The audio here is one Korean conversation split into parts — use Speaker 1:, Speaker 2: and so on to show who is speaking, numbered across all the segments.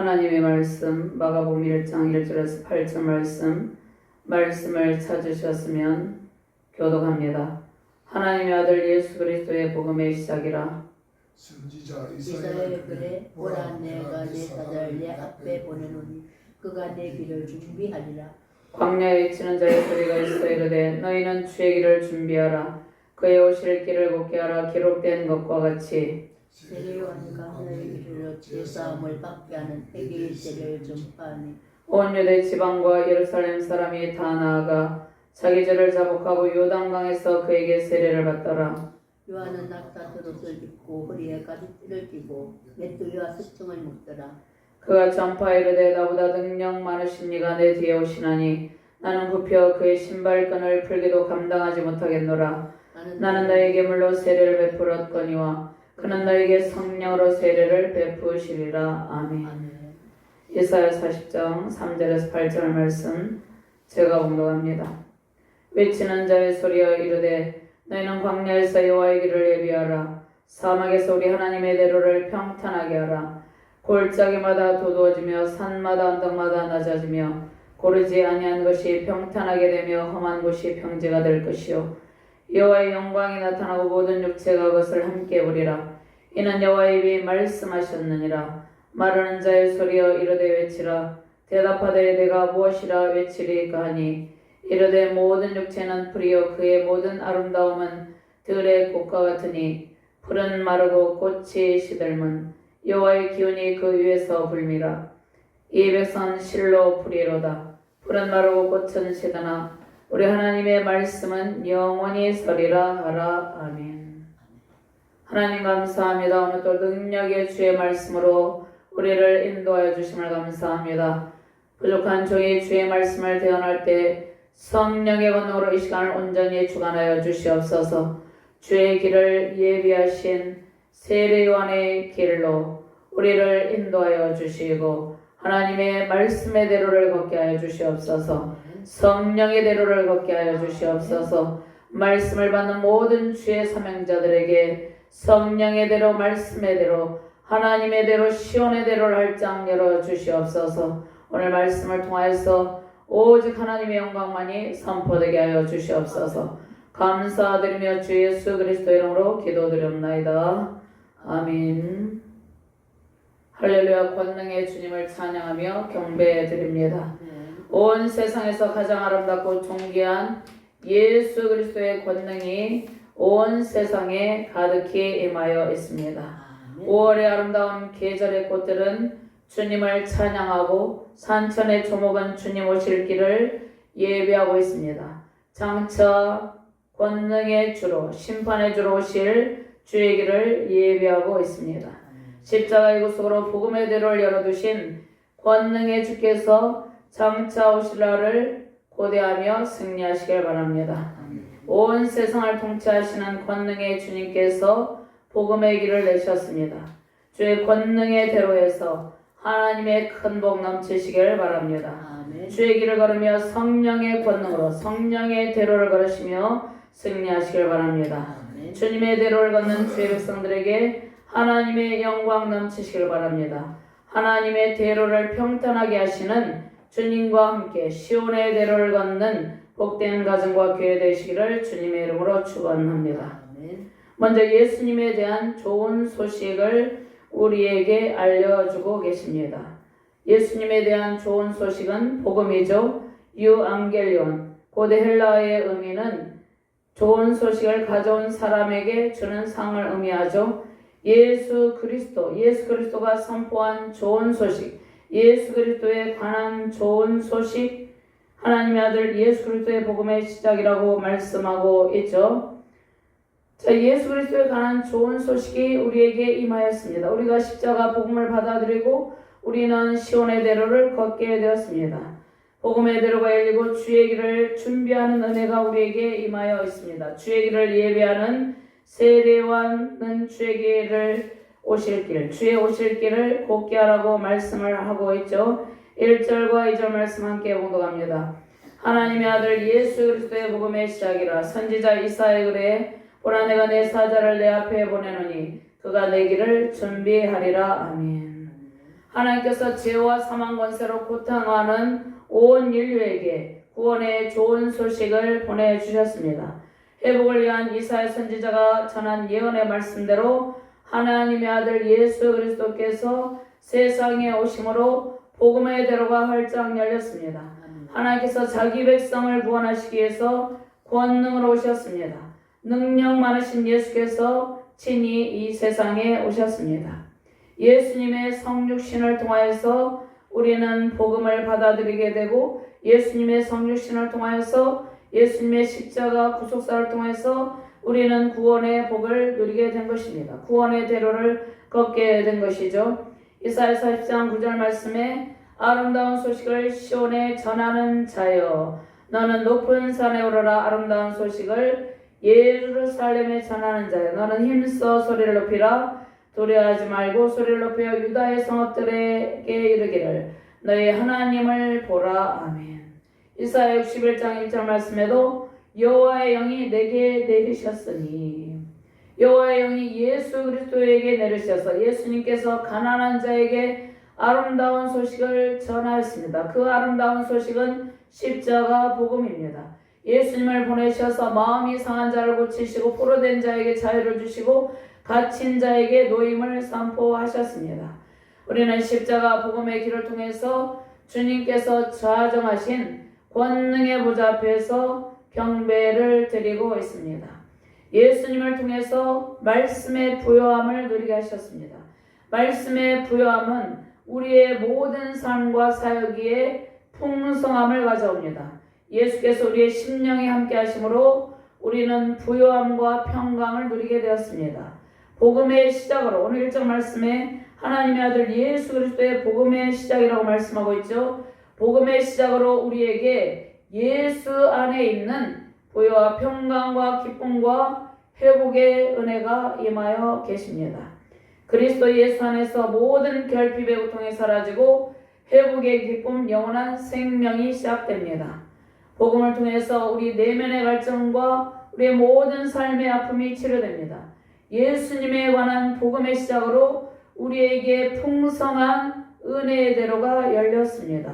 Speaker 1: 하나님의 말씀 마가복음 1장 1절에서 8절 말씀을 찾으셨으면 교독합니다. 하나님의 아들 예수 그리스도의 복음의 시작이라.
Speaker 2: 선지자
Speaker 3: 이사야의 글에 보라 내가 내 사자를 내 앞에 보내노니 그가 내 길을 준비하리라.
Speaker 1: 광야에 치는 자의 소리가 있어 이르되 너희는 주의 길을 준비하라. 그의 오실 길을 곱게 하라. 기록된 것과 같이
Speaker 3: 세례요한과 너희 길로 제사함을 받게 하는 회개의 세례를 전파하니
Speaker 1: 온 유대 지방과 예루살렘 사람이 다 나아가 자기 죄를 자복하고 요단강에서 그에게 세례를 받더라.
Speaker 3: 요한은 낙타옷을 입고 허리에 가죽띠를 띠고 메뚜기와 스청을 묶더라.
Speaker 1: 그가 전파이르되 나보다 능력 많으신 이가 내 뒤에 오시나니 나는 굽혀 그의 신발끈을 풀기도 감당하지 못하겠노라. 나는 너에게 물로 세례를 베풀었거니와 그는 너에게 성령으로 세례를 베푸시리라. 아멘. 이사야 40장 3절에서 8절 말씀 제가 봉독합니다. 외치는 자의 소리여 이르되 너희는 광야에서 여호와의 길을 예비하라. 사막에서 우리 하나님의 대로를 평탄하게 하라. 골짜기마다 도두어지며 산마다 언덕마다 낮아지며 고르지 아니한 것이 평탄하게 되며 험한 곳이 평지가 될 것이요 여호와의 영광이 나타나고 모든 육체가 그것을 함께 보리라. 이는 여호와의 입이 말씀하셨느니라. 말하는 자의 소리여 이르되 외치라. 대답하되 내가 무엇이라 외치리까 하니 이르되 모든 육체는 풀이요 그의 모든 아름다움은 들의 꽃과 같으니 풀은 마르고 꽃이 시들면 여호와의 기운이 그 위에서 불미라. 이 백성은 실로 풀이로다. 풀은 마르고 꽃은 시드나 우리 하나님의 말씀은 영원히 서리라 하라. 아멘. 하나님 감사합니다. 오늘도 능력의 주의 말씀으로 우리를 인도하여 주심을 감사합니다. 부족한 종이 주의 말씀을 대언할 때 성령의 권능으로 이 시간을 온전히 주관하여 주시옵소서. 주의 길을 예비하신 세례 요한의 길로 우리를 인도하여 주시고 하나님의 말씀의 대로를 걷게 하여 주시옵소서. 성령의 대로를 걷게 하여 주시옵소서. 말씀을 받는 모든 주의 사명자들에게 성령의 대로 말씀의 대로 하나님의 대로 시온의 대로를 할장 열어 주시옵소서. 오늘 말씀을 통하여서 오직 하나님의 영광만이 선포되게 하여 주시옵소서. 감사드리며 주 예수 그리스도의 이름으로 기도드렸나이다. 아멘. 할렐루야. 권능의 주님을 찬양하며 경배드립니다. 온 세상에서 가장 아름답고 존귀한 예수 그리스도의 권능이 온 세상에 가득히 임하여 있습니다. 5월의 아름다운 계절의 꽃들은 주님을 찬양하고 산천의 초목은 주님 오실 길을 예비하고 있습니다. 장차 권능의 주로 심판의 주로 오실 주의 길을 예비하고 있습니다. 십자가의 구속으로 복음의 대로를 열어두신 권능의 주께서 장차 오실 날을 고대하며 승리하시길 바랍니다. 온 세상을 통치하시는 권능의 주님께서 복음의 길을 내셨습니다. 주의 권능의 대로에서 하나님의 큰 복 넘치시길 바랍니다. 주의 길을 걸으며 성령의 권능으로 성령의 대로를 걸으시며 승리하시길 바랍니다. 주님의 대로를 걷는 주의 백성들에게 하나님의 영광 넘치시길 바랍니다. 하나님의 대로를 평탄하게 하시는 주님과 함께 시온의 대로를 걷는 복된 가정과 교회 되시기를 주님의 이름으로 축원합니다. 먼저 예수님에 대한 좋은 소식을 우리에게 알려주고 계십니다. 예수님에 대한 좋은 소식은 복음이죠. 유앙겔리온, 고대 헬라어의 의미는 좋은 소식을 가져온 사람에게 주는 상을 의미하죠. 예수 그리스도가 선포한 좋은 소식, 예수 그리스도에 관한 좋은 소식, 하나님의 아들 예수 그리스도의 복음의 시작이라고 말씀하고 있죠. 자, 예수 그리스도에 관한 좋은 소식이 우리에게 임하였습니다. 우리가 십자가 복음을 받아들이고 우리는 시온의 대로를 걷게 되었습니다. 복음의 대로가 열리고 주의 길을 준비하는 은혜가 우리에게 임하여 있습니다. 주의 길을 예비하는 세례 요한은 주의 길을 오실 길, 주의 오실 길을 곱게 하라고 말씀을 하고 있죠. 1절과 2절 말씀 함께 봉독합니다. 하나님의 아들 예수 그리스도의 복음의 시작이라. 선지자 이사야의 글에 보라 내가 내 사자를 내 앞에 보내노니 그가 내 길을 준비하리라. 아멘. 하나님께서 죄와 사망 권세로 고통하는 온 인류에게 구원의 좋은 소식을 보내주셨습니다. 회복을 위한 이사야 선지자가 전한 예언의 말씀대로 하나님의 아들 예수 그리스도께서 세상에 오심으로 복음의 대로가 활짝 열렸습니다. 하나님께서 자기 백성을 구원하시기 위해서 권능으로 오셨습니다. 능력 많으신 예수께서 친히 이 세상에 오셨습니다. 예수님의 성육신을 통하여서 우리는 복음을 받아들이게 되고 예수님의 성육신을 통하여서 예수님의 십자가 구속사를 통해서 우리는 구원의 복을 누리게 된 것입니다. 구원의 대로를 걷게 된 것이죠. 이사야 40장 9절 말씀에 아름다운 소식을 시온에 전하는 자여 너는 높은 산에 오르라. 아름다운 소식을 예루살렘에 전하는 자여 너는 힘써 소리를 높이라. 두려워하지 말고 소리를 높여 유다의 성읍들에게 이르기를 너희 하나님을 보라. 아멘. 이사야 61장 1절 말씀에도 여호와의 영이 내게 내리셨으니 여호와의 영이 예수 그리스도에게 내리셔서 예수님께서 가난한 자에게 아름다운 소식을 전하였습니다. 그 아름다운 소식은 십자가 복음입니다. 예수님을 보내셔서 마음이 상한 자를 고치시고 포로된 자에게 자유를 주시고 갇힌 자에게 노임을 선포하셨습니다. 우리는 십자가 복음의 길을 통해서 주님께서 좌정하신 권능의 보좌 앞에서 경배를 드리고 있습니다. 예수님을 통해서 말씀의 부요함을 누리게 하셨습니다. 말씀의 부요함은 우리의 모든 삶과 사역에 풍성함을 가져옵니다. 예수께서 우리의 심령에 함께 하심으로 우리는 부요함과 평강을 누리게 되었습니다. 복음의 시작으로 오늘 1절 말씀에 하나님의 아들 예수 그리스도의 복음의 시작이라고 말씀하고 있죠. 복음의 시작으로 우리에게 예수 안에 있는 부요와 평강과 기쁨과 회복의 은혜가 임하여 계십니다. 그리스도 예수 안에서 모든 결핍의 고통이 사라지고 회복의 기쁨, 영원한 생명이 시작됩니다. 복음을 통해서 우리 내면의 갈증과 우리의 모든 삶의 아픔이 치료됩니다. 예수님에 관한 복음의 시작으로 우리에게 풍성한 은혜의 대로가 열렸습니다.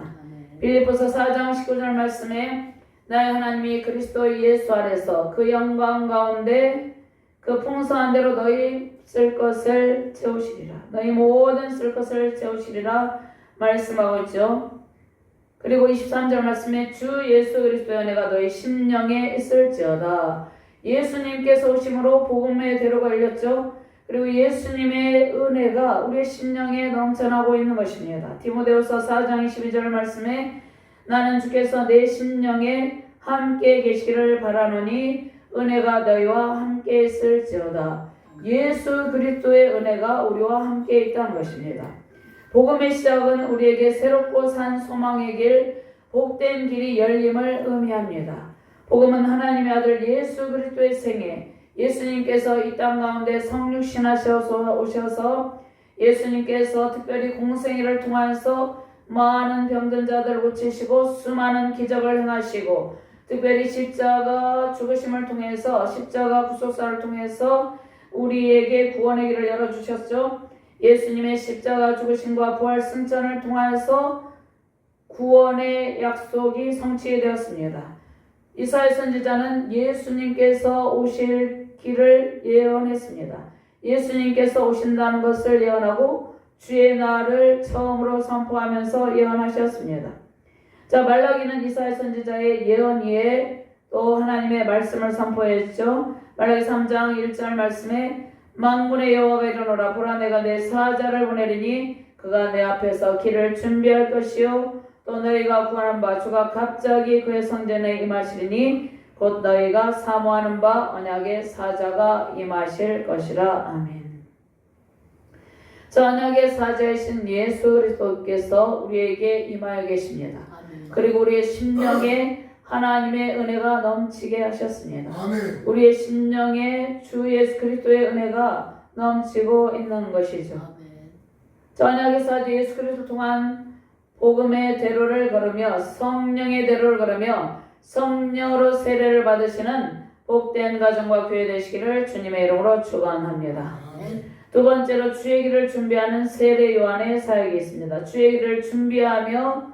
Speaker 1: 빌립보서 4장 19절 말씀에 나의 하나님이 그리스도 예수 안에서 그 영광 가운데 그 풍성한 대로 너희 쓸 것을 채우시리라. 너희 모든 쓸 것을 채우시리라 말씀하고 있죠. 그리고 23절 말씀에 주 예수 그리스도의 은혜가 너희 심령에 있을지어다. 예수님께서 오심으로 복음의 대로가 열렸죠. 그리고 예수님의 은혜가 우리의 심령에 넘쳐나고 있는 것입니다. 디모데후서 4장 22절 말씀에 나는 주께서 내 심령에 함께 계시기를 바라노니 은혜가 너희와 함께 있을지어다. 예수 그리스도의 은혜가 우리와 함께 있다는 것입니다. 복음의 시작은 우리에게 새롭고 산 소망의 길, 복된 길이 열림을 의미합니다. 복음은 하나님의 아들 예수 그리스도의 생애, 예수님께서 이 땅 가운데 성육신하셔서 오셔서 예수님께서 특별히 공생애를 통하여서 많은 병든 자들을 고치시고 수많은 기적을 행하시고 특별히 십자가 죽으심을 통해서 십자가 구속사를 통해서 우리에게 구원의 길을 열어주셨죠. 예수님의 십자가 죽으심과 부활 승천을 통하여서 구원의 약속이 성취되었습니다. 이사야 선지자는 예수님께서 오실 길을 예언했습니다. 예수님께서 오신다는 것을 예언하고 주의 날을 처음으로 선포하면서 예언하셨습니다. 자, 말라기는 이사야 선지자의 예언 이에 또 하나님의 말씀을 선포했죠. 말라기 3장 1절 말씀에 만군의 여호와가 이르노라 보라 내가 내 사자를 보내리니 그가 내 앞에서 길을 준비할 것이요 또 너희가 구하는 바 주가 갑자기 그의 성전에 임하시리니 곧 너희가 사모하는 바 언약의 사자가 임하실 것이라. 아멘. 저 언약의 사자이신 예수 그리스도께서 우리에게 임하여 계십니다. 아멘. 그리고 우리의 심령에 하나님의 은혜가 넘치게 하셨습니다. 아멘. 우리의 심령에 주 예수 그리스도의 은혜가 넘치고 있는 것이죠. 아멘. 저 언약의 사자 예수 그리스도 통한 복음의 대로를 걸으며 성령의 대로를 걸으며 성령으로 세례를 받으시는 복된 가정과 교회 되시기를 주님의 이름으로 축원합니다. 두 번째로 주의 길을 준비하는 세례 요한의 사역이 있습니다. 주의 길을 준비하며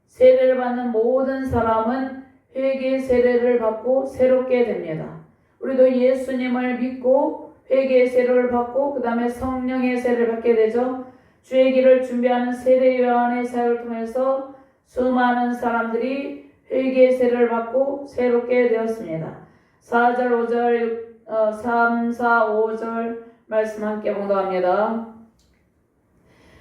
Speaker 1: 세례를 받는 모든 사람은 회개 세례를 받고 새롭게 됩니다. 우리도 예수님을 믿고 회개의 세례를 받고 그 다음에 성령의 세례를 받게 되죠. 주의 길을 준비하는 세례 요한의 사역을 통해서 수많은 사람들이 회개의 세례를 받고 새롭게 되었습니다. 4절, 5절, 3, 4, 5절 말씀 함께 봉독합니다.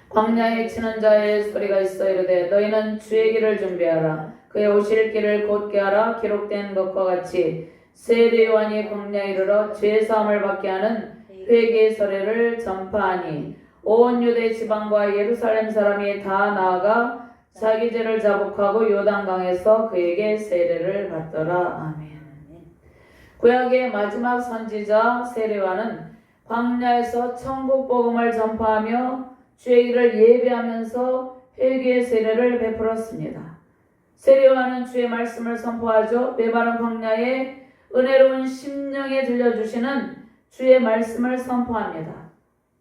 Speaker 1: 광야에 치는 자의 소리가 있어 이르되 너희는 주의 길을 준비하라. 그의 오실 길을 곧게 하라. 기록된 것과 같이 세례 요한이 광야에 이르러 죄사함을 받게 하는 회개의 세례를 전파하니 온 유대 지방과 예루살렘 사람이 다 나아가 자기 죄를 자복하고 요단강에서 그에게 세례를 받더라. 아멘. 구약의 마지막 선지자 세례 요한은 광야에서 천국 복음을 전파하며 주의 길을 예배하면서 회개의 세례를 베풀었습니다. 세례 요한은 주의 말씀을 선포하죠. 메마른 광야에 은혜로운 심령에 들려주시는 주의 말씀을 선포합니다.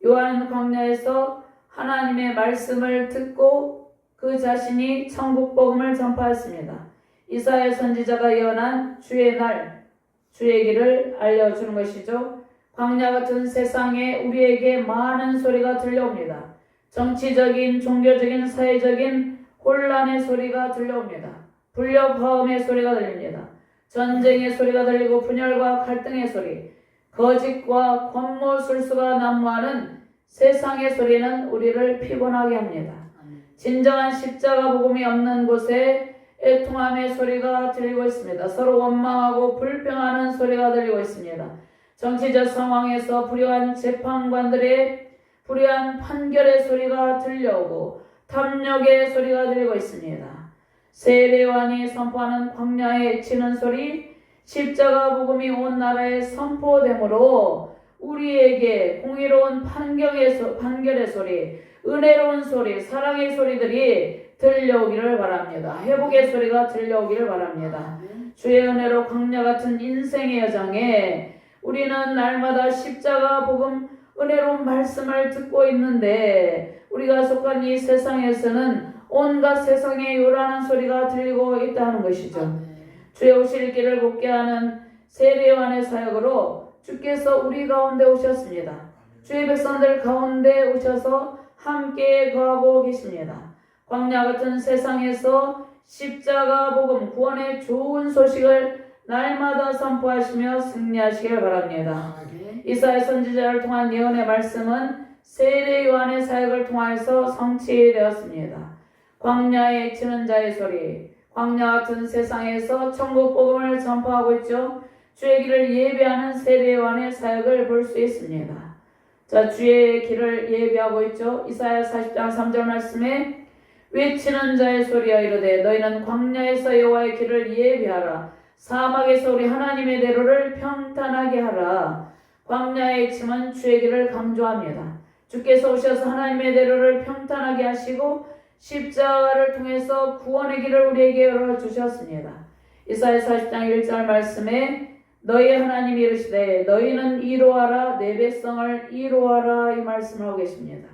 Speaker 1: 요한은 광야에서 하나님의 말씀을 듣고 그 자신이 천국 복음을 전파했습니다. 이사야 선지자가 예언한 주의 날, 주의 길을 알려주는 것이죠. 광야 같은 세상에 우리에게 많은 소리가 들려옵니다. 정치적인, 종교적인, 사회적인 혼란의 소리가 들려옵니다. 불협화음의 소리가 들립니다. 전쟁의 소리가 들리고 분열과 갈등의 소리, 거짓과 권모술수가 난무하는 세상의 소리는 우리를 피곤하게 합니다. 진정한 십자가 복음이 없는 곳에 애통함의 소리가 들리고 있습니다. 서로 원망하고 불평하는 소리가 들리고 있습니다. 정치적 상황에서 불의한 재판관들의 불의한 판결의 소리가 들려오고 탐욕의 소리가 들리고 있습니다. 세례 요한이 선포하는 광야에 치는 소리, 십자가 복음이 온 나라에 선포되므로 우리에게 공의로운 판결의 소리, 은혜로운 소리, 사랑의 소리들이 들려오기를 바랍니다. 회복의 소리가 들려오기를 바랍니다. 주의 은혜로 광야 같은 인생의 여정에 우리는 날마다 십자가 복음 은혜로운 말씀을 듣고 있는데 우리가 속한 이 세상에서는 온갖 세상의 요란한 소리가 들리고 있다는 것이죠. 주의 오실 길을 곧게 하는 세례 요한의 사역으로 주께서 우리 가운데 오셨습니다. 주의 백성들 가운데 오셔서 함께 거하고 계십니다. 광야 같은 세상에서 십자가 복음 구원의 좋은 소식을 날마다 선포하시며 승리하시길 바랍니다. 이사야 선지자를 통한 예언의 말씀은 세례 요한의 사역을 통해서 성취되었습니다. 광야에 치는 자의 소리, 광야 같은 세상에서 천국 복음을 전파하고 있죠. 주의 길을 예배하는 세례 요한의 사역을 볼 수 있습니다. 자, 주의 길을 예배하고 있죠. 이사야 40장 3절 말씀에 외치는 자의 소리여 이르되 너희는 광야에서 여호와의 길을 예배하라. 사막에서 우리 하나님의 대로를 평탄하게 하라. 광야의 침은 주의 길을 강조합니다. 주께서 오셔서 하나님의 대로를 평탄하게 하시고 십자가를 통해서 구원의 길을 우리에게 열어주셨습니다. 이사야 40장 1절 말씀에 너희 하나님이 이르시되 너희는 이루하라 내 백성을 이루하라 이 말씀을 하고 계십니다.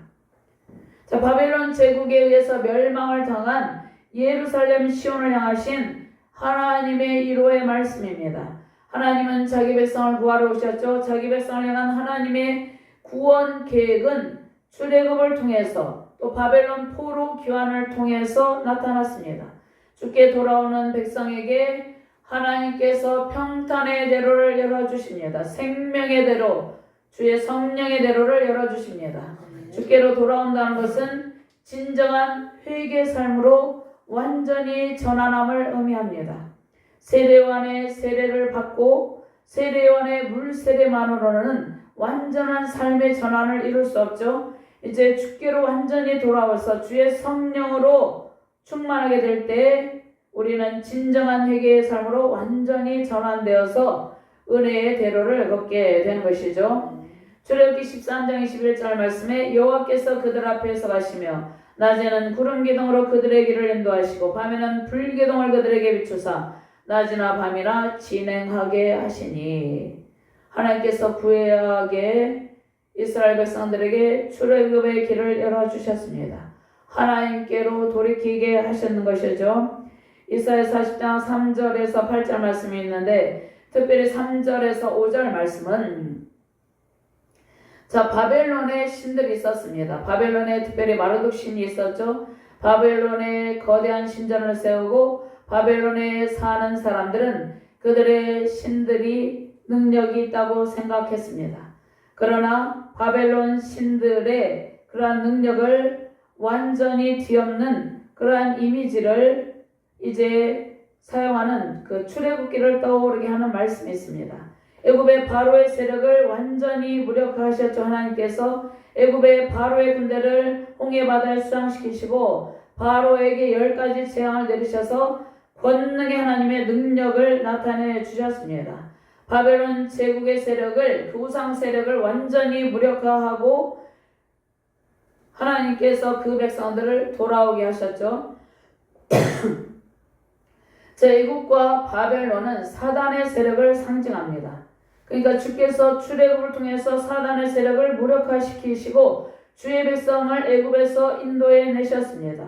Speaker 1: 자, 바벨론 제국에 의해서 멸망을 당한 예루살렘 시온을 향하신 하나님의 이루의 말씀입니다. 하나님은 자기 백성을 구하러 오셨죠. 자기 백성을 향한 하나님의 구원 계획은 출애굽을 통해서 또 바벨론 포로 귀환을 통해서 나타났습니다. 주께 돌아오는 백성에게 하나님께서 평탄의 대로를 열어주십니다. 생명의 대로, 주의 성령의 대로를 열어주십니다. 주께로 돌아온다는 것은 진정한 회개 삶으로 완전히 전환함을 의미합니다. 세례 요한의 세례를 받고 세례 요한의 물 세례만으로는 완전한 삶의 전환을 이룰 수 없죠. 이제 주께로 완전히 돌아와서 주의 성령으로 충만하게 될 때 우리는 진정한 회개의 삶으로 완전히 전환되어서 은혜의 대로를 걷게 되는 것이죠. 출애굽기 13장 21절 말씀에 여호와께서 그들 앞에서 가시며 낮에는 구름 기둥으로 그들의 길을 인도하시고 밤에는 불 기둥을 그들에게 비추사 낮이나 밤이나 진행하게 하시니 하나님께서 구약의 이스라엘 백성들에게 출애굽의 길을 열어주셨습니다. 하나님께로 돌이키게 하셨는 것이죠. 이사야 40장 3절에서 8절 말씀이 있는데 특별히 3절에서 5절 말씀은 바벨론에 신들이 있었습니다. 바벨론에 특별히 마르둑 신이 있었죠. 바벨론에 거대한 신전을 세우고 바벨론에 사는 사람들은 그들의 신들이 능력이 있다고 생각했습니다. 그러나 바벨론 신들의 그러한 능력을 완전히 뒤엎는 그러한 이미지를 이제 사용하는 그 출애굽기를 떠오르게 하는 말씀이 있습니다. 애굽의 바로의 세력을 완전히 무력화하셨죠. 하나님께서 애굽의 바로의 군대를 홍해 바다에 수장시키시고 바로에게 10가지 재앙을 내리셔서 권능의 하나님의 능력을 나타내 주셨습니다. 바벨론 제국의 세력을 그 우상 세력을 완전히 무력화하고 하나님께서 그 백성들을 돌아오게 하셨죠. 애굽과 바벨론은 사단의 세력을 상징합니다. 그러니까 주께서 출애굽을 통해서 사단의 세력을 무력화시키시고 주의 백성을 애굽에서 인도해 내셨습니다.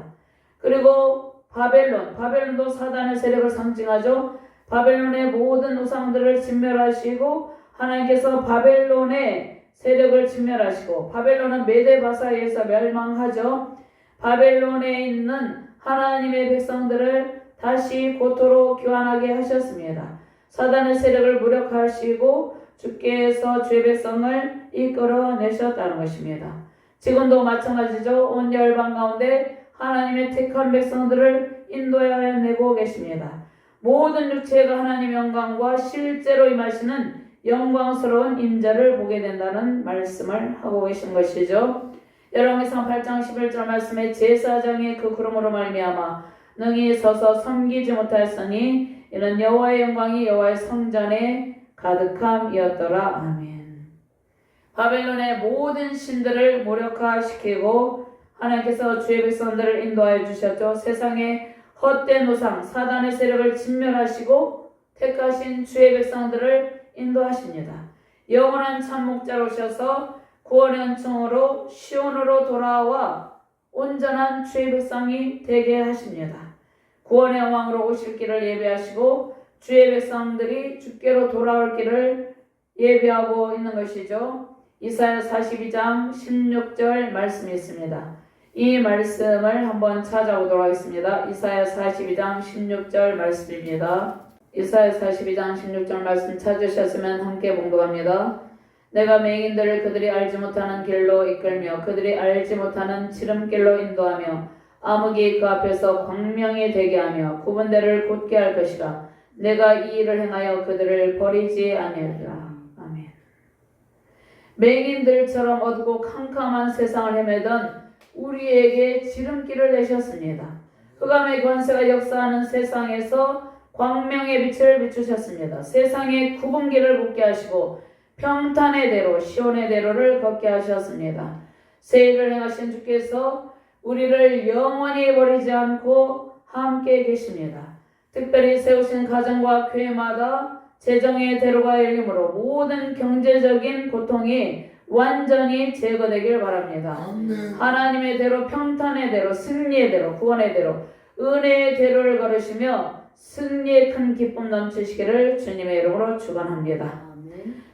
Speaker 1: 그리고 바벨론도 사단의 세력을 상징하죠. 바벨론의 모든 우상들을 진멸하시고 하나님께서 바벨론의 세력을 진멸하시고 바벨론은 메데바사에 의해서 멸망하죠. 바벨론에 있는 하나님의 백성들을 다시 고토로 교환하게 하셨습니다. 사단의 세력을 무력화하시고 주께서 주의 백성을 이끌어내셨다는 것입니다. 지금도 마찬가지죠. 온 열방 가운데 하나님의 택한 백성들을 인도하여 내고 계십니다. 모든 육체가 하나님의 영광과 실제로 임하시는 영광스러운 임재를 보게 된다는 말씀을 하고 계신 것이죠. 열왕기상 8장 11절 말씀에 제사장의 그 구름으로 말미암아 능히 서서 섬기지 못하였으니 이는 여호와의 영광이 여호와의 성전에 가득함이었더라. 아멘. 바벨론의 모든 신들을 무력화시키고 하나님께서 주의 백성들을 인도하여 주셨죠. 세상의 헛된 우상 사단의 세력을 진멸하시고 택하신 주의 백성들을 인도하십니다. 영원한 참목자로 오셔서 구원의 은총으로 시온으로 돌아와 온전한 주의 백성이 되게 하십니다. 구원의 왕으로 오실 길을 예배하시고 주의 백성들이 주께로 돌아올 길을 예배하고 있는 것이죠. 이사야 42장 16절 말씀이 있습니다. 이 말씀을 한번 찾아보도록 하겠습니다. 이사야 42장 16절 말씀입니다. 이사야 42장 16절 말씀 찾으셨으면 함께 봉독합니다. 내가 맹인들을 그들이 알지 못하는 길로 이끌며 그들이 알지 못하는 지름길로 인도하며 암흑이 그 앞에서 광명이 되게 하며 구분대를 곧게 할 것이라. 내가 이 일을 행하여 그들을 버리지 아니하리라. 아멘. 맹인들처럼 어둡고 캄캄한 세상을 헤매던 우리에게 지름길을 내셨습니다. 흑암의 권세가 역사하는 세상에서 광명의 빛을 비추셨습니다. 세상의 구분길을 걷게 하시고 평탄의 대로 시온의 대로를 걷게 하셨습니다. 새 일을 행하신 주께서 우리를 영원히 버리지 않고 함께 계십니다. 특별히 세우신 가정과 교회마다 재정의 대로가 열리므로 모든 경제적인 고통이 완전히 제거되길 바랍니다.
Speaker 2: 아멘.
Speaker 1: 하나님의 대로, 평탄의 대로, 승리의 대로, 구원의 대로, 은혜의 대로를 걸으시며 승리의 큰 기쁨 넘치시기를 주님의 이름으로 축원합니다.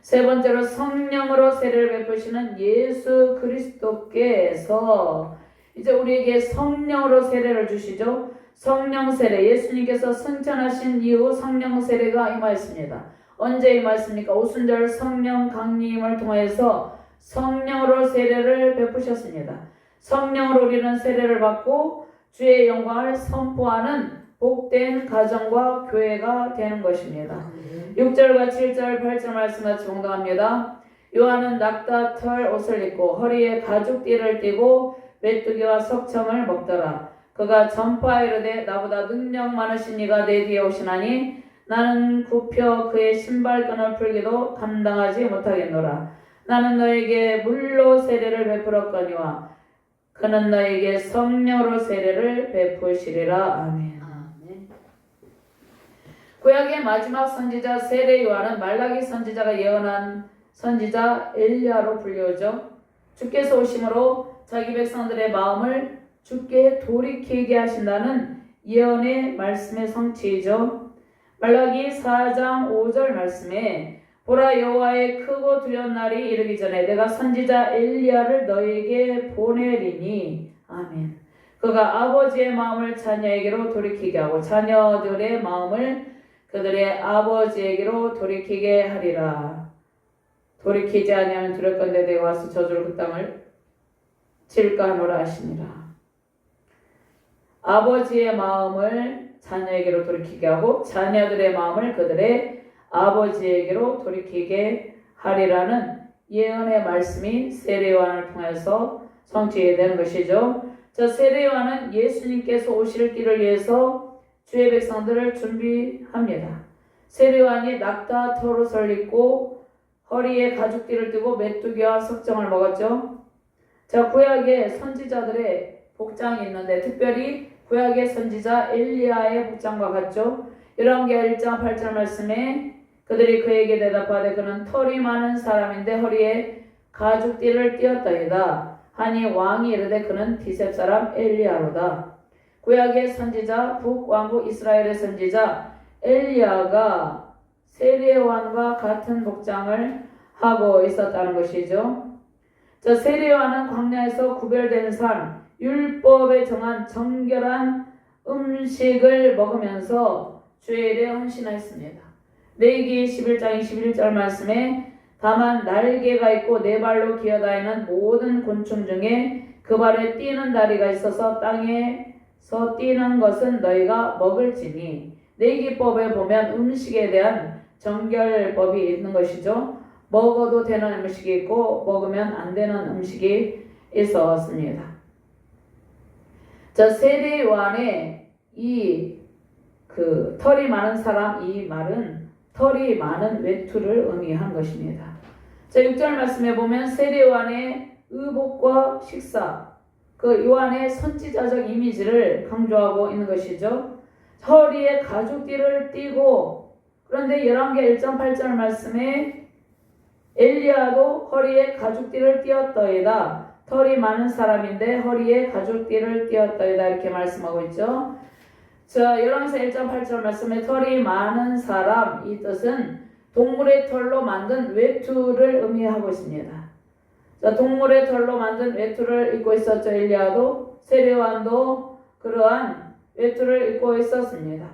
Speaker 1: 세 번째로 성령으로 세례를 베푸시는 예수 그리스도께서 이제 우리에게 성령으로 세례를 주시죠. 성령 세례, 예수님께서 승천하신 이후 성령 세례가 임하였습니다. 언제 임하였습니까? 오순절 성령 강림을 통해서 성령으로 세례를 베푸셨습니다. 성령으로 우리는 세례를 받고 주의 영광을 선포하는 복된 가정과 교회가 되는 것입니다. 6절과 7절, 8절 말씀 같이 봉독합니다. 요한은 낙타털 옷을 입고 허리에 가죽띠를 띠고 메뚜기와 석청을 먹더라. 그가 전파하이르되 나보다 능력 많으신 이가 내 뒤에 오시나니 나는 굽혀 그의 신발끈을 풀기도 감당하지 못하겠노라. 나는 너에게 물로 세례를 베풀었거니와 그는 너에게 성령으로 세례를 베푸시리라. 아멘. 구약의 마지막 선지자 세례 요한은 말라기 선지자가 예언한 선지자 엘리야로 불리우죠. 주께서 오심으로 자기 백성들의 마음을 주께 돌이키게 하신다는 예언의 말씀의 성취이죠. 말라기 4장 5절 말씀에 보라 여호와의 크고 두려운 날이 이르기 전에 내가 선지자 엘리야를 너희에게 보내리니 아멘. 그가 아버지의 마음을 자녀에게로 돌이키게 하고 자녀들의 마음을 그들의 아버지에게로 돌이키게 하리라. 돌이키지 아니하면 두려울 건데 내가 와서 저주로 그 땅을 칠까 하노라 하시니라. 아버지의 마음을 자녀에게로 돌이키게 하고 자녀들의 마음을 그들의 아버지에게로 돌이키게 하리라는 예언의 말씀이 세례요한을 통해서 성취되는 것이죠. 저 세례요한은 예수님께서 오실 길을 위해서 주의 백성들을 준비합니다. 세례요한이 낙타 털옷을 입고 허리에 가죽띠를 띠고 메뚜기와 석정을 먹었죠. 자, 구약의 선지자들의 복장이 있는데 특별히 구약의 선지자 엘리야의 복장과 같죠. 열왕기하 1장 8절 말씀에 그들이 그에게 대답하되 그는 털이 많은 사람인데 허리에 가죽띠를 띠었다이다 하니 왕이 이르되 그는 디셉 사람 엘리야로다. 구약의 선지자 북왕국 이스라엘의 선지자 엘리야가 세례요한과 같은 복장을 하고 있었다는 것이죠. 저 세례요한은 광야에서 구별된 삶, 율법에 정한 정결한 음식을 먹으면서 주의 일에 헌신했습니다. 레위기 11장 21절 말씀에 다만 날개가 있고 네 발로 기어다니는 모든 곤충 중에 그 발에 뛰는 다리가 있어서 땅에서 뛰는 것은 너희가 먹을지니. 레위기법에 보면 음식에 대한 정결법이 있는 것이죠. 먹어도 되는 음식이 있고 먹으면 안 되는 음식이 있었습니다. 저 세례요한의 이 털이 많은 사람 이 말은 털이 많은 외투를 의미한 것입니다. 자, 6절 말씀에 보면 세례요한의 의복과 식사, 그 요한의 선지자적 이미지를 강조하고 있는 것이죠. 허리에 가죽띠를 띠고, 그런데 열왕기하 1장 8절 말씀에 엘리야도 허리에 가죽띠를 띠었더이다. 털이 많은 사람인데 허리에 가죽띠를 띠었더이다 이렇게 말씀하고 있죠. 자, 열왕기하 1장 8절 말씀에 털이 많은 사람 이 뜻은 동물의 털로 만든 외투를 의미하고 있습니다. 자, 동물의 털로 만든 외투를 입고 있었죠. 엘리야도 세례요한도 그러한 외투를 입고 있었습니다.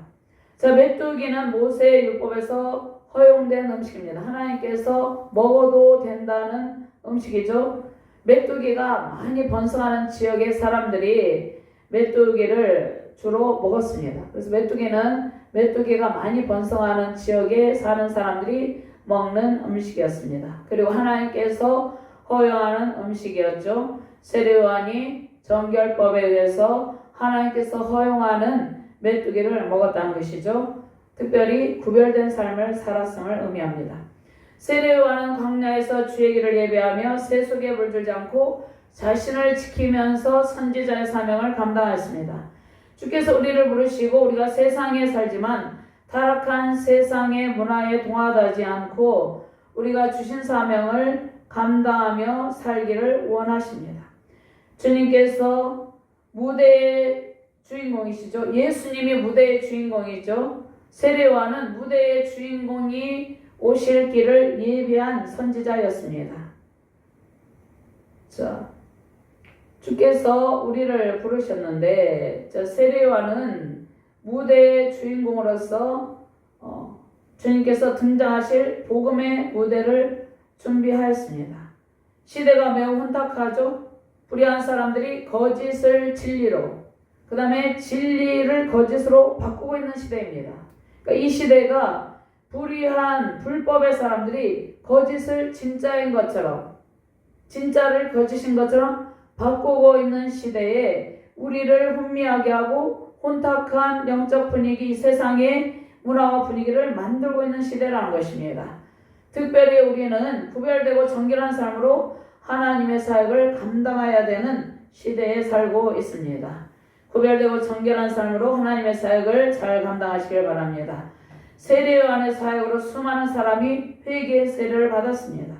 Speaker 1: 자, 메뚜기는 모세의 율법에서 허용된 음식입니다. 하나님께서 먹어도 된다는 음식이죠. 메뚜기가 많이 번성하는 지역의 사람들이 메뚜기를 주로 먹었습니다. 그래서 메뚜기가 많이 번성하는 지역에 사는 사람들이 먹는 음식이었습니다. 그리고 하나님께서 허용하는 음식이었죠. 세례요한이 정결법에 의해서 하나님께서 허용하는 메뚜기를 먹었다는 것이죠. 특별히 구별된 삶을 살았음을 의미합니다. 세례요한은 광야에서 주의 길을 예배하며 세속에 물들지 않고 자신을 지키면서 선지자의 사명을 감당했습니다. 주께서 우리를 부르시고 우리가 세상에 살지만 타락한 세상의 문화에 동화되지 않고 우리가 주신 사명을 감당하며 살기를 원하십니다. 주님께서 무대의 주인공이시죠. 예수님이 무대의 주인공이죠. 세례요한은 무대의 주인공이 오실 길을 예비한 선지자였습니다. 자, 주께서 우리를 부르셨는데 세례요한은 무대의 주인공으로서 주님께서 등장하실 복음의 무대를 준비하였습니다. 시대가 매우 혼탁하죠. 불의한 사람들이 거짓을 진리로, 그 다음에 진리를 거짓으로 바꾸고 있는 시대입니다. 그러니까 이 시대가 불의한 불법의 사람들이 거짓을 진짜인 것처럼, 진짜를 거짓인 것처럼 바꾸고 있는 시대에 우리를 혼미하게 하고 혼탁한 영적 분위기, 세상의 문화와 분위기를 만들고 있는 시대라는 것입니다. 특별히 우리는 구별되고 정결한 삶으로 하나님의 사역을 감당해야 되는 시대에 살고 있습니다. 구별되고 정결한 삶으로 하나님의 사역을 잘 감당하시길 바랍니다. 세례요한의 사역으로 수많은 사람이 회개의 세례를 받았습니다.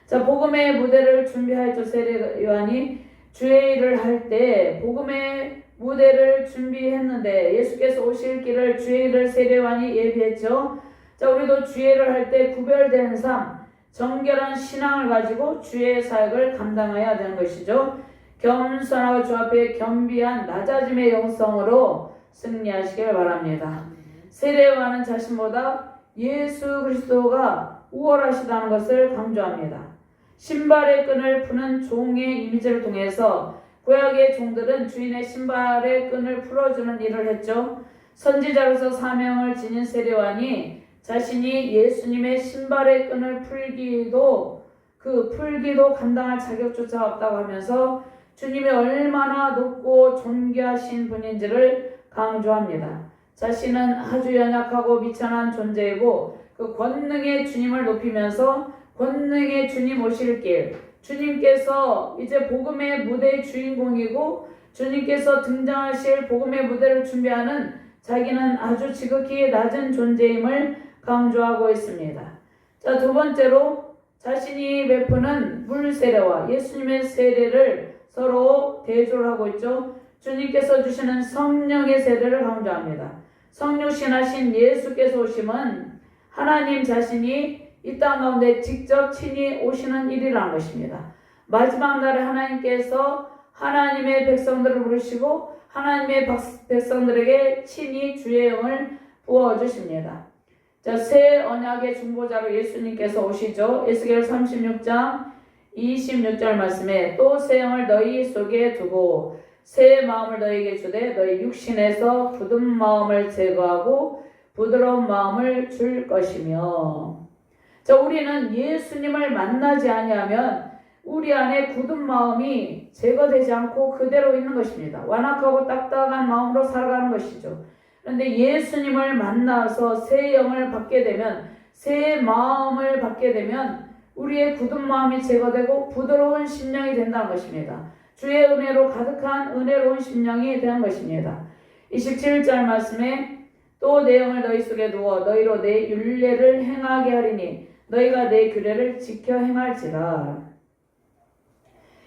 Speaker 1: 자, 복음의 무대를 준비하였죠. 세례 요한이 주의 일을 할 때 복음의 무대를 준비했는데 예수께서 오실 길을 주의 일을 세례 요한이 예비했죠. 자, 우리도 주의 일을 할 때 구별된 삶, 정결한 신앙을 가지고 주의 사역을 감당해야 되는 것이죠. 겸손하고 주 앞에 겸비한 낮아짐의 영성으로 승리하시길 바랍니다. 세례 요한은 자신보다 예수 그리스도가 우월하시다는 것을 강조합니다. 신발의 끈을 푸는 종의 이미지를 통해서 구약의 종들은 주인의 신발의 끈을 풀어주는 일을 했죠. 선지자로서 사명을 지닌 세례 요한이 자신이 예수님의 신발의 끈을 풀기도 감당할 자격조차 없다고 하면서 주님이 얼마나 높고 존귀하신 분인지를 강조합니다. 자신은 아주 연약하고 미천한 존재이고 그 권능의 주님을 높이면서 권능의 주님 오실 길, 주님께서 이제 복음의 무대의 주인공이고 주님께서 등장하실 복음의 무대를 준비하는 자기는 아주 지극히 낮은 존재임을 강조하고 있습니다. 자, 두 번째로 자신이 베푸는 물 세례와 예수님의 세례를 서로 대조를 하고 있죠. 주님께서 주시는 성령의 세례를 강조합니다. 성육신하신 예수께서 오심은 하나님 자신이 이 땅 가운데 직접 친히 오시는 일이라는 것입니다. 마지막 날에 하나님께서 하나님의 백성들을 부르시고 하나님의 백성들에게 친히 주의 영을 부어주십니다. 자, 새 언약의 중보자로 예수님께서 오시죠. 에스겔 36장 26절 말씀에 또 새 영을 너희 속에 두고 새 마음을 너희에게 주되 너희 육신에서 굳은 마음을 제거하고 부드러운 마음을 줄 것이며. 자, 우리는 예수님을 만나지 아니하면 우리 안에 굳은 마음이 제거되지 않고 그대로 있는 것입니다. 완악하고 딱딱한 마음으로 살아가는 것이죠. 그런데 예수님을 만나서 새 영을 받게 되면, 새 마음을 받게 되면 우리의 굳은 마음이 제거되고 부드러운 심령이 된다는 것입니다. 주의 은혜로 가득한 은혜로운 심령이 되는 것입니다. 27절 말씀에 또 내 영을 너희 속에 두어 너희로 내 율례를 행하게 하리니 너희가 내 규례를 지켜 행할지라.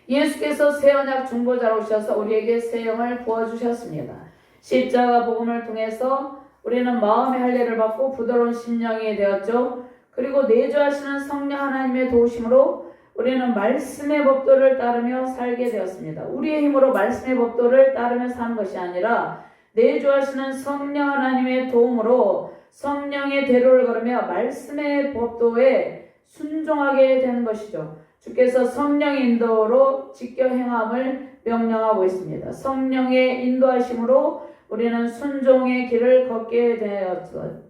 Speaker 1: 예수께서 새 언약 중보자로 오셔서 우리에게 새 영을 부어주셨습니다. 십자가 복음을 통해서 우리는 마음의 할례를 받고 부드러운 심령이 되었죠. 그리고 내주하시는 성령 하나님의 도우심으로 우리는 말씀의 법도를 따르며 살게 되었습니다. 우리의 힘으로 말씀의 법도를 따르며 사는 것이 아니라 내주하시는 성령 하나님의 도움으로 성령의 대로를 걸으며 말씀의 법도에 순종하게 되는 것이죠. 주께서 성령의 인도로 지켜 행함을 명령하고 있습니다. 성령의 인도하심으로 우리는 순종의 길을 걷게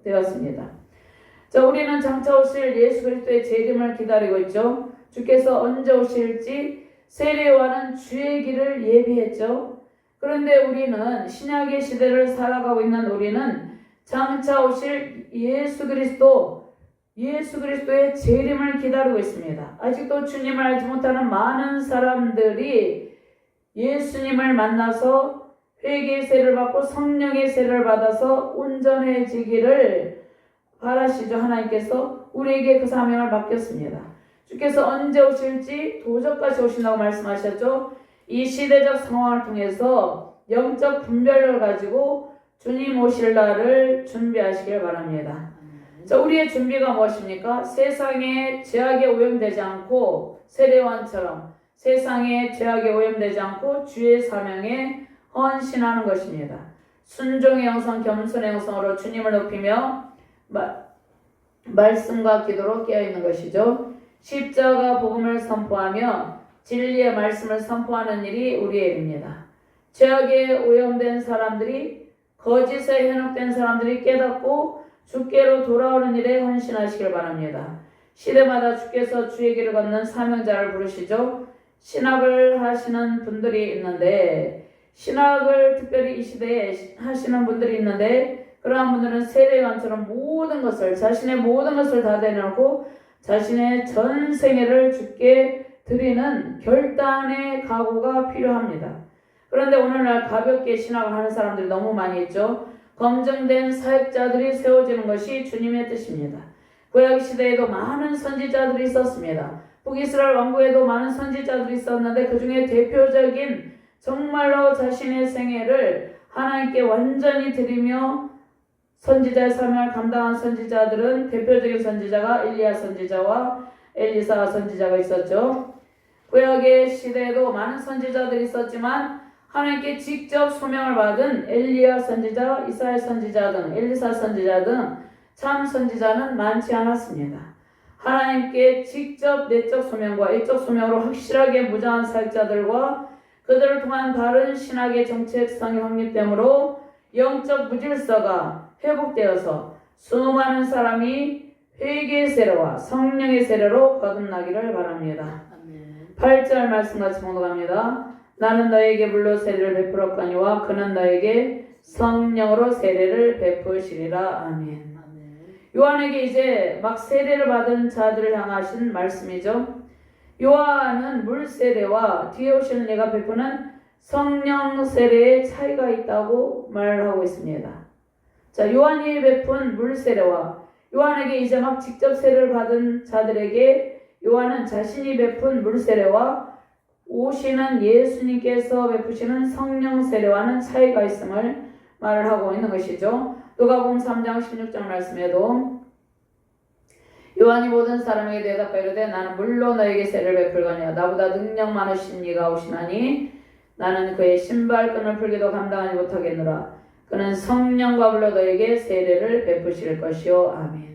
Speaker 1: 되었습니다. 자, 우리는 장차 오실 예수 그리스도의 재림을 기다리고 있죠. 주께서 언제 오실지 세례 요한은 주의 길을 예비했죠. 그런데 우리는 신약의 시대를 살아가고 있는 우리는 장차 오실 예수 그리스도의 재림을 기다리고 있습니다. 아직도 주님을 알지 못하는 많은 사람들이 예수님을 만나서 회개의 세례를 받고 성령의 세례를 받아서 온전해지기를 바라시죠. 하나님께서 우리에게 그 사명을 맡겼습니다. 주께서 언제 오실지 도적같이 오신다고 말씀하셨죠. 이 시대적 상황을 통해서 영적 분별력을 가지고 주님 오실 날을 준비하시길 바랍니다. 자, 우리의 준비가 무엇입니까? 세상의 죄악에 오염되지 않고 세례요한처럼 세상의 죄악에 오염되지 않고 주의 사명에 헌신하는 것입니다. 순종의 영성, 겸손의 영성으로 주님을 높이며 말씀과 기도로 깨어있는 것이죠. 십자가 복음을 선포하며 진리의 말씀을 선포하는 일이 우리의 일입니다. 죄악에 오염된 사람들이, 거짓에 현혹된 사람들이 깨닫고 주께로 돌아오는 일에 헌신하시길 바랍니다. 시대마다 주께서 주의 길을 걷는 사명자를 부르시죠. 신학을 하시는 분들이 있는데, 신학을 특별히 이 시대에 하시는 분들이 있는데, 그러한 분들은 세례요한처럼 모든 것을, 자신의 모든 것을 다 내놓고 자신의 전 생애를 주께 드리는 결단의 각오가 필요합니다. 그런데 오늘날 가볍게 신학을 하는 사람들이 너무 많이 있죠. 검증된 사역자들이 세워지는 것이 주님의 뜻입니다. 구약 시대에도 많은 선지자들이 있었습니다. 북이스라엘 왕국에도 많은 선지자들이 있었는데 그 중에 대표적인 정말로 자신의 생애를 하나님께 완전히 드리며 선지자의 사명을 감당한 선지자들은 대표적인 선지자가 엘리야 선지자와 엘리사 선지자가 있었죠. 구약의 시대에도 많은 선지자들이 있었지만 하나님께 직접 소명을 받은 엘리야 선지자, 이사야 선지자 등 엘리사 선지자 등 참 선지자는 많지 않았습니다. 하나님께 직접 내적 소명과 일적 소명으로 확실하게 무장한 사역자들과 그들을 통한 다른 신학의 정체성이 확립되므로 영적 무질서가 회복되어서 수많은 사람이 회개의 세례와 성령의 세례로 거듭나기를 바랍니다.
Speaker 3: 아멘.
Speaker 1: 8절 말씀 같이 봉독합니다. 나는 너에게 물로 세례를 베풀었거니와 그는 너에게 성령으로 세례를 베푸시리라. 아멘.
Speaker 3: 아멘.
Speaker 1: 요한에게 이제 막 세례를 받은 자들을 향하신 말씀이죠. 요한은 물 세례와 뒤에 오시는 내가 베푸는 성령 세례의 차이가 있다고 말하고 있습니다. 자, 요한이 베푼 물 세례와 요한에게 이제 막 직접 세례를 받은 자들에게 요한은 자신이 베푼 물 세례와 오시는 예수님께서 베푸시는 성령 세례와는 차이가 있음을 말을 하고 있는 것이죠. 누가복음 3장 16절 말씀에도 요한이 모든 사람에게 대답하여 이르되 나는 물로 너에게 세례를 베풀거니와 나보다 능력 많으신 이가 오시나니 나는 그의 신발끈을 풀기도 감당하지 못하겠노라. 그는 성령과 불로 너에게 세례를 베푸실 것이요. 아멘.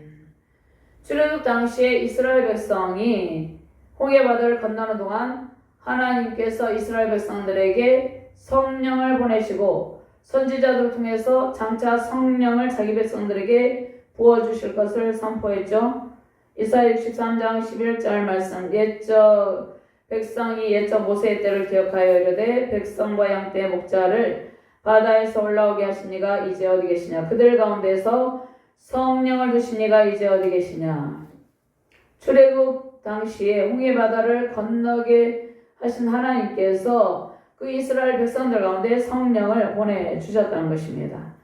Speaker 1: 출애굽 당시에 이스라엘 백성이 홍해바다를 건너는 동안 하나님께서 이스라엘 백성들에게 성령을 보내시고 선지자들을 통해서 장차 성령을 자기 백성들에게 부어주실 것을 선포했죠. 이사야 63장 11절 말씀 옛적 백성이 옛적 모세의 때를 기억하여 이르되 백성과 양 떼의 목자를 바다에서 올라오게 하신 이가 이제 어디 계시냐. 그들 가운데서 성령을 주신 이가 이제 어디 계시냐. 출애굽 당시에 홍해바다를 건너게 하신 하나님께서 그 이스라엘 백성들 가운데 성령을 보내주셨다는 것입니다.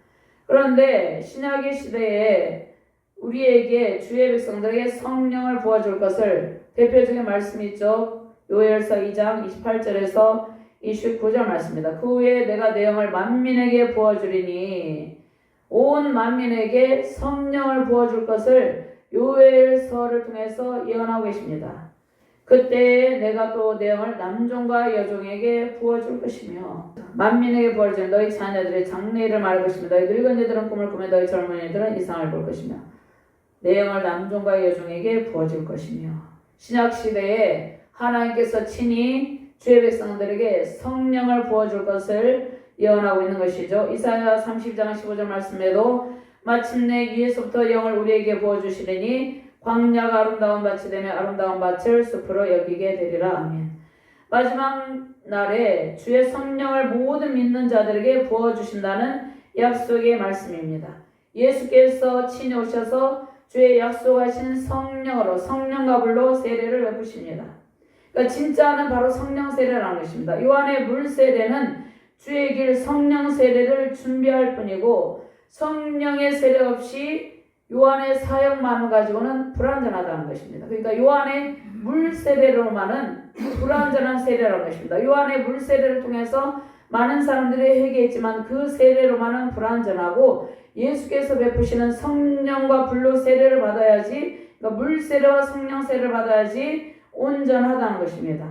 Speaker 1: 그런데 신약의 시대에 우리에게 주의 백성들에게 성령을 부어줄 것을 대표적인 말씀이 있죠. 요엘서 2장 28절에서 29절 말씀입니다. 그 후에 내가 내 영을 만민에게 부어주리니 온 만민에게 성령을 부어줄 것을 요엘서를 통해서 예언하고 계십니다. 그때 내가 또 내 영을 남종과 여종에게 부어줄 것이며 만민에게 부어줄 너희 자녀들의 장래일을 말할 것이며 너희 늙은 이들은 꿈을 꾸며 너희 젊은 이들은 이상을 볼 것이며 내 영을 남종과 여종에게 부어줄 것이며 신약시대에 하나님께서 친히 주의 백성들에게 성령을 부어줄 것을 예언하고 있는 것이죠. 이사야 30장 15절 말씀에도 마침내 위에서부터 영을 우리에게 부어주시리니 광야가 아름다운 밭이 되며 아름다운 밭을 숲으로 여기게 되리라. 아멘. 마지막 날에 주의 성령을 모든 믿는 자들에게 부어주신다는 약속의 말씀입니다. 예수께서 친히 오셔서 주의 약속하신 성령으로 성령과 불로 세례를 베푸십니다. 그러니까 진짜는 바로 성령 세례라는 것입니다. 요한의 물 세례는 주의 길 성령 세례를 준비할 뿐이고 성령의 세례 없이 요한의 사역만을 가지고는 불완전하다는 것입니다. 그러니까 요한의 물 세례로만은 불완전한 세례라는 것입니다. 요한의 물 세례를 통해서 많은 사람들이 회개했지만 그 세례로만은 불완전하고 예수께서 베푸시는 성령과 불로 세례를 받아야지, 그러니까 물 세례와 성령 세례를 받아야지 온전하다는 것입니다.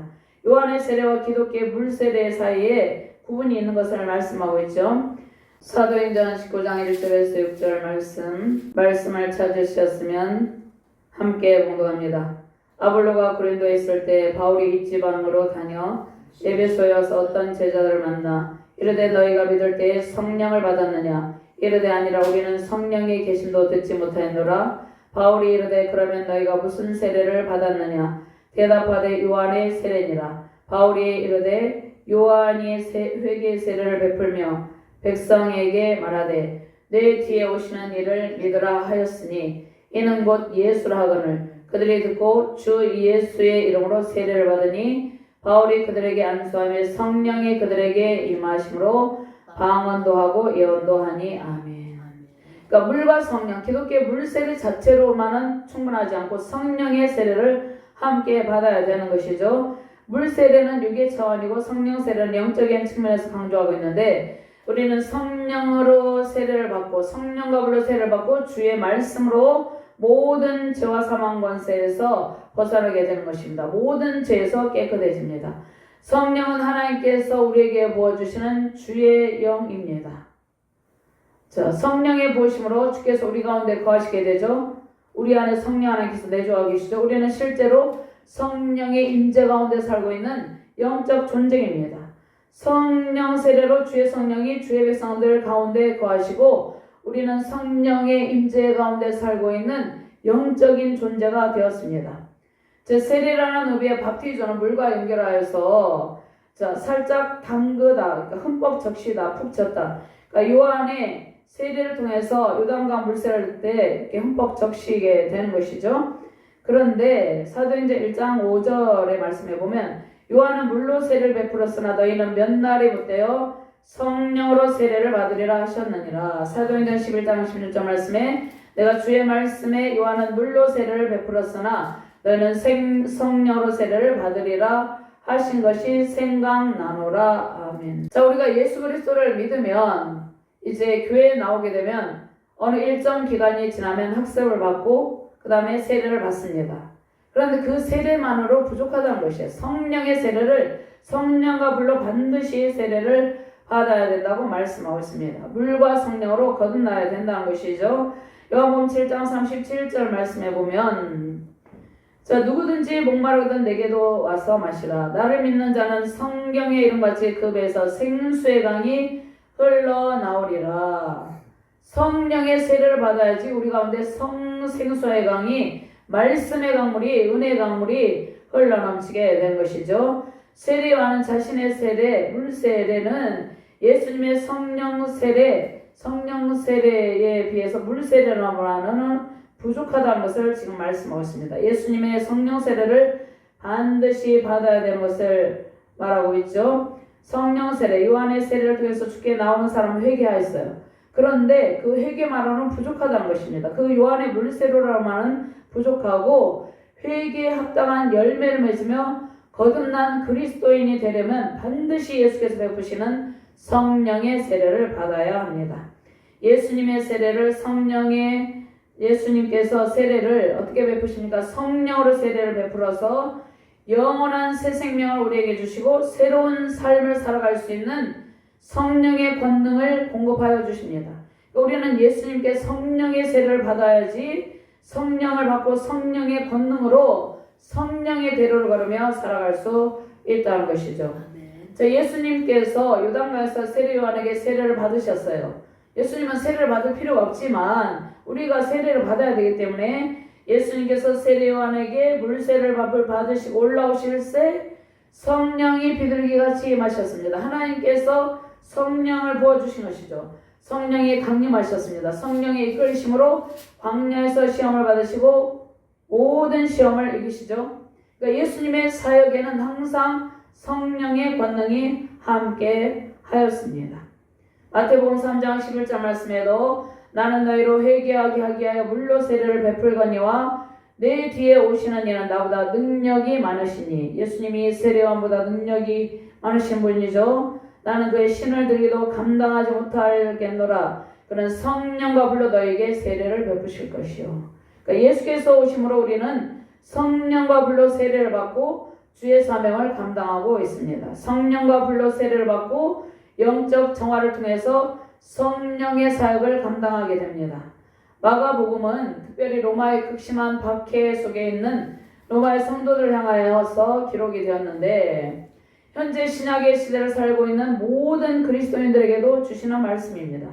Speaker 1: 요한의 세례와 기독교의 물 세례 사이에 구분이 있는 것을 말씀하고 있죠. 사도행전 19장 1절에서 6절 말씀을 찾으셨으면 함께 봉독합니다. 아볼로가 고린도에 있을 때 바울이 입지방으로 다녀 에베소에 와서 어떤 제자들을 만나 이르되 너희가 믿을 때에 성령을 받았느냐. 이르되 아니라 우리는 성령의 계심도 듣지 못하였노라. 바울이 이르되 그러면 너희가 무슨 세례를 받았느냐. 대답하되 요한의 세례니라. 바울이 이르되 요한이 회개의 세례를 베풀며 백성에게 말하되 내 뒤에 오시는 이를 믿으라 하였으니 이는 곧 예수라 하거늘 그들이 듣고 주 예수의 이름으로 세례를 받으니 바울이 그들에게 안수하며 성령이 그들에게 임하심으로 방언도 하고 예언도 하니. 아멘. 그러니까 물과 성령, 기독교의 물 세례 자체로만은 충분하지 않고 성령의 세례를 함께 받아야 되는 것이죠. 물 세례는 육의 차원이고 성령 세례는 영적인 측면에서 강조하고 있는데 우리는 성령으로 세례를 받고 성령과 불로 세례를 받고 주의 말씀으로 모든 죄와 사망 권세에서 벗어나게 되는 것입니다. 모든 죄에서 깨끗해집니다. 성령은 하나님께서 우리에게 부어주시는 주의 영입니다. 자, 성령의 부으심으로 주께서 우리 가운데 거하시게 되죠. 우리 안에 성령 하나님께서 내주하고 계시죠. 우리는 실제로 성령의 임재 가운데 살고 있는 영적 존재입니다. 성령 세례로 주의 성령이 주의 백성들 가운데 거하시고 우리는 성령의 임재 가운데 살고 있는 영적인 존재가 되었습니다. 제 세례라는 의미의 밥티저는 물과 연결하여서 자, 살짝 담그다, 그러니까 흠뻑 적시다, 푹 쳤다. 그러니까 요한의 세례를 통해서 요단강 물세례를 때 이렇게 흠뻑 적시게 되는 것이죠. 그런데 사도행전 1장 5절의 말씀에 보면 요한은 물로 세례를 베풀었으나 너희는 몇 날이 못되어 성령으로 세례를 받으리라 하셨느니라. 사도행전 11장 16절 말씀에 내가 주의 말씀에 요한은 물로 세례를 베풀었으나 너희는 성령으로 세례를 받으리라 하신 것이 생각나노라. 아멘. 자, 우리가 예수 그리스도를 믿으면 이제 교회에 나오게 되면 어느 일정 기간이 지나면 학습을 받고 그 다음에 세례를 받습니다. 그런데 그 세례만으로 부족하다는 것이에요. 성령의 세례를 성령과 불로 반드시 세례를 받아야 된다고 말씀하고 있습니다. 물과 성령으로 거듭나야 된다는 것이죠. 요한복음 7장 37절 말씀해 보면 자, 누구든지 목마르거든 내게도 와서 마시라. 나를 믿는 자는 성경의 이름같이 그 배에서 생수의 강이 흘러나오리라. 성령의 세례를 받아야지 우리 가운데 생수의 강이 말씀의 강물이 은혜의 강물이 흘러넘치게 된 것이죠. 세례와는 자신의 세례, 물세례는 예수님의 성령 세례에 비해서 물세례라는 부족하다는 것을 지금 말씀하고 있습니다. 예수님의 성령 세례를 반드시 받아야 되는 것을 말하고 있죠. 성령 세례, 요한의 세례를 통해서 주께 나오는 사람은 회개하였어요. 그런데 그 회개만으로는 부족하다는 것입니다. 그 요한의 물세례로만은 부족하고 회개에 합당한 열매를 맺으며 거듭난 그리스도인이 되려면 반드시 예수께서 베푸시는 성령의 세례를 받아야 합니다. 예수님의 세례를 예수님께서 세례를 어떻게 베푸십니까? 성령으로 세례를 베풀어서 영원한 새 생명을 우리에게 주시고 새로운 삶을 살아갈 수 있는 성령의 권능을 공급하여 주십니다. 우리는 예수님께 성령의 세례를 받아야지 성령을 받고 성령의 권능으로 성령의 대로를 걸으며 살아갈 수 있다는 것이죠. 자, 예수님께서 요단강에서 세례 요한에게 세례를 받으셨어요. 예수님은 세례를 받을 필요가 없지만 우리가 세례를 받아야 되기 때문에 예수님께서 세례 요한에게 물세례를 받으시고 올라오실 때 성령이 비둘기같이 임하셨습니다. 하나님께서 성령을 부어주신 것이죠. 성령이 강림하셨습니다. 성령의 이끌심으로 광야에서 시험을 받으시고 모든 시험을 이기시죠. 그러니까 예수님의 사역에는 항상 성령의 권능이 함께 하였습니다. 마태복음 3장 11절 말씀에도 나는 너희로 회개하게 하기 위하여 물로 세례를 베풀거니와 내 뒤에 오시는 이는 나보다 능력이 많으시니 예수님이 세례요한보다 능력이 많으신 분이죠. 나는 그의 신을 들기도 감당하지 못하겠노라. 그는 성령과 불로 너에게 세례를 베푸실 것이요. 그러니까 예수께서 오심으로 우리는 성령과 불로 세례를 받고 주의 사명을 감당하고 있습니다. 성령과 불로 세례를 받고 영적 정화를 통해서 성령의 사역을 감당하게 됩니다. 마가복음은 특별히 로마의 극심한 박해 속에 있는 로마의 성도들을 향하여서 기록이 되었는데 현재 신약의 시대를 살고 있는 모든 그리스도인들에게도 주시는 말씀입니다.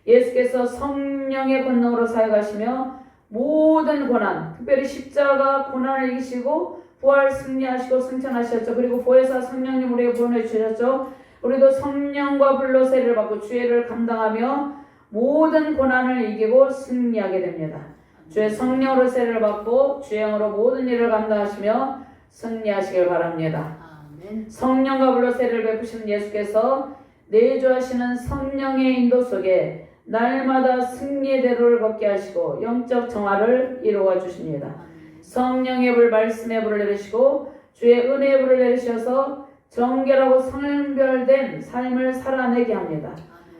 Speaker 1: 예수께서 성령의 권능으로 사역하시며 모든 고난, 특별히 십자가 고난을 이기시고 부활 승리하시고 승천하셨죠. 그리고 보혜사 성령님 우리에게 보내주셨죠. 우리도 성령과 불로 세례를 받고 주의를 감당하며 모든 고난을 이기고 승리하게 됩니다. 주의 성령으로 세례를 받고 주행으로 모든 일을 감당하시며 승리하시길 바랍니다. 성령과 불로 세례를 베푸시는 예수께서 내주하시는 성령의 인도 속에 날마다 승리의 대로를 걷게 하시고 영적 정화를 이루어 주십니다. 성령의 불, 말씀의 불을 내리시고 주의 은혜의 불을 내리셔서 정결하고 성별된 삶을 살아내게 합니다.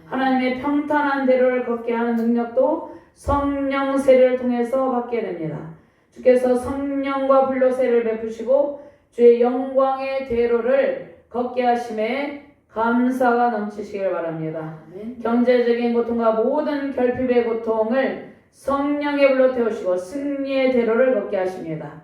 Speaker 1: 하나님의 평탄한 대로를 걷게 하는 능력도 성령 세례를 통해서 받게 됩니다. 주께서 성령과 불로 세례를 베푸시고 주의 영광의 대로를 걷게 하심에 감사가 넘치시길 바랍니다. 경제적인 고통과 모든 결핍의 고통을 성령의 불로 태우시고 승리의 대로를 걷게 하십니다.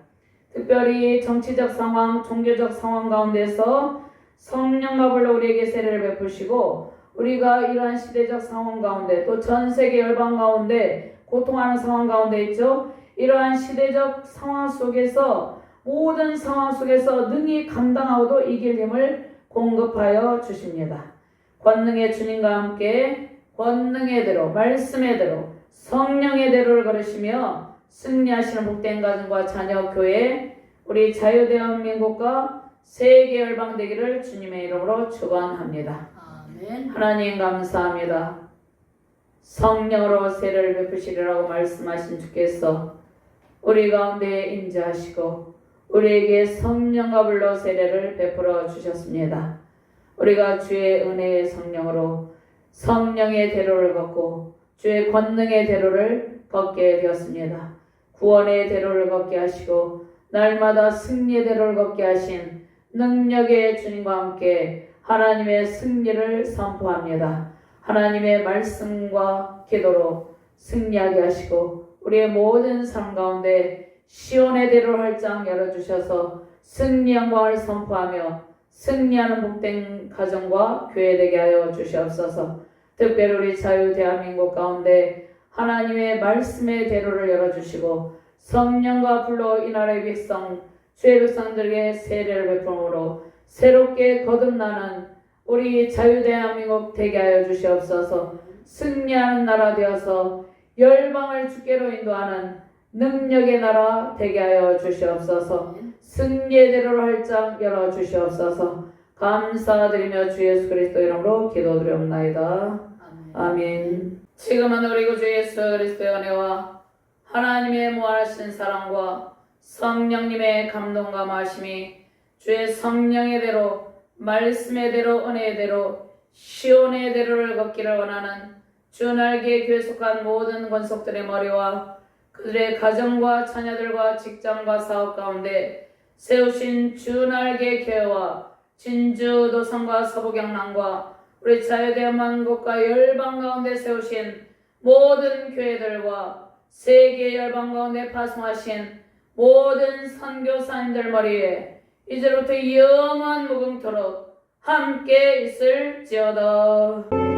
Speaker 1: 특별히 정치적 상황, 종교적 상황 가운데서 성령과 불로 우리에게 세례를 베푸시고 우리가 이러한 시대적 상황 가운데 또 전 세계 열방 가운데 고통하는 상황 가운데 있죠. 이러한 시대적 상황 속에서 모든 상황 속에서 능히 감당하고도 이길 힘을 공급하여 주십니다. 권능의 주님과 함께 권능의 대로, 말씀의 대로, 성령의 대로를 걸으시며 승리하시는 복된 가정과 자녀, 교회, 우리 자유대한민국과 세계 열방 되기를 주님의 이름으로 축원합니다.
Speaker 3: 아멘.
Speaker 1: 하나님 감사합니다. 성령으로 세례를 베푸시리라고 말씀하신 주께서 우리 가운데 임재하시고 우리에게 성령과 불로 세례를 베풀어 주셨습니다. 우리가 주의 은혜의 성령으로 성령의 대로를 걷고 주의 권능의 대로를 걷게 되었습니다. 구원의 대로를 걷게 하시고 날마다 승리의 대로를 걷게 하신 능력의 주님과 함께 하나님의 승리를 선포합니다. 하나님의 말씀과 기도로 승리하게 하시고 우리의 모든 삶 가운데 시온의 대로를 활짝 열어주셔서 승리 영광을 선포하며 승리하는 복된 가정과 교회 되게 하여 주시옵소서. 특별히 우리 자유 대한민국 가운데 하나님의 말씀의 대로를 열어주시고 성령과 불로 이 나라의 백성, 주의 백성들에게 세례를 베풀므로 새롭게 거듭나는 우리 자유 대한민국 되게 하여 주시옵소서. 승리하는 나라 되어서 열방을 주께로 인도하는 능력의 나라 되게 하여 주시옵소서. 승리의 대로를 활짝 열어 주시옵소서. 감사드리며 주 예수 그리스도 이름으로 기도드리옵나이다. 아멘. 지금은 우리 구주 예수 그리스도의 은혜와 하나님의 무한하신 사랑과 성령님의 감동과 마심이 주의 성령의 대로, 말씀의 대로, 은혜의 대로, 시온의 대로를 걷기를 원하는 주날개 교회 속한 모든 권속들의 머리와 그들의 가정과 자녀들과 직장과 사업 가운데 세우신 주날개 교회와 진주 도성과 서부 경남과 우리 자유대한민국과 열방 가운데 세우신 모든 교회들과 세계 열방 가운데 파송하신 모든 선교사님들 머리에 이제부터 영원 무궁토록 함께 있을지어다.